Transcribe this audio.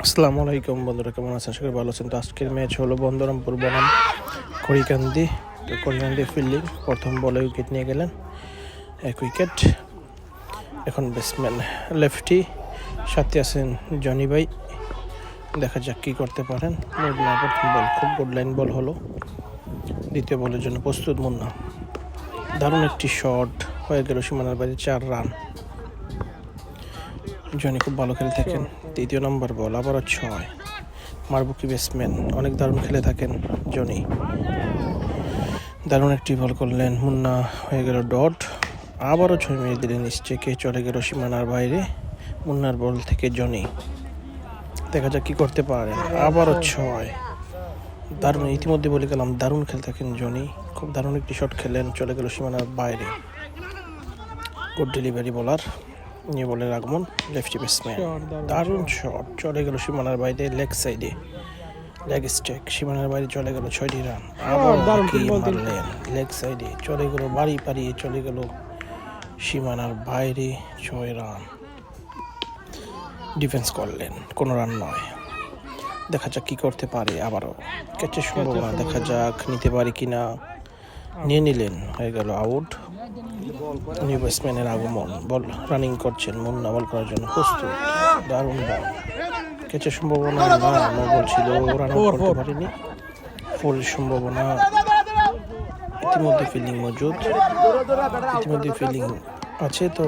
আসসালামু আলাইকুম বন্ধুরা, কেমন আছেন? আশা করি ভালো আছেন। তো আজকের ম্যাচ হলো বন্দরমপুর বনাম করিকান্দি। তো করিকান্দি ফিল্ডিং প্রথম বলে উইকেট নিয়ে গেলেন, 1 উইকেট। এখন ব্যাটসম্যান লেফটি, সাথে আছেন জনি ভাই। দেখা যাক কী করতে পারেন। মুন্না প্রথম বল খুব গুড লাইন বল হলো। দ্বিতীয় বলের জন্য প্রস্তুত মুন্না। দারুণ একটি শট হয়ে গেল সীমানার বাইরে, 4 রান। জনি খুব ভালো খেলে থাকেন। তৃতীয় নম্বর বল, আবারও 6। মারবুকি ব্যাটসম্যান, অনেক দারুণ খেলে থাকেন জনি। দারুণ একটি বল করলেন মুন্না, হয়ে গেল ডট। আবারও 6 মেরে দিলেন স্ট্রাইকে, চলে গেল সীমানার বাইরে। মুন্নার বল থেকে জনি, দেখা যাক কী করতে পারেন। আবারও 6। দারুণ, ইতিমধ্যে বলে গেলাম দারুণ খেলে থাকেন জনি। খুব দারুণ একটি শট খেলেন, চলে গেল সীমানার বাইরে। গুড ডেলিভারি বোলার, নিয়ে বলের আগমন। লেফটি ব্যাটসম্যান, দারুণ শট, চলে গেল সীমানার বাইরে, লেগ সাইডে, লেগ স্ট্রাইক, সীমানার বাইরে চলে গেল 6টি রান। আবার মারলেন লেগ সাইডে, চলে গেল বাড়ি পাড়িয়ে, চলে গেল সীমানার বাইরে, 6 রান। ডিফেন্স করলেন, কোনো রান নয়। দেখা যাক কী করতে পারে। আবারও ক্যাচের সম্ভাবনা, দেখা যাক নিতে পারে কিনা। নিয়ে নিলেন, হয়ে গেল আউট। নিউ ব্যাটসম্যানের আগমন, বল রানিং করছেন মুন্না, বল করার জন্য প্রস্তুত। দারুণ বল, ক্যাচের সম্ভাবনা না, নো বল ছিল, রান আউট করতে পারেনি। ফুল সম্ভাবনা, ইতিমধ্যে ফিল্ডিং মজুদ, ইতিমধ্যে ফিল্ডিং আছে। তো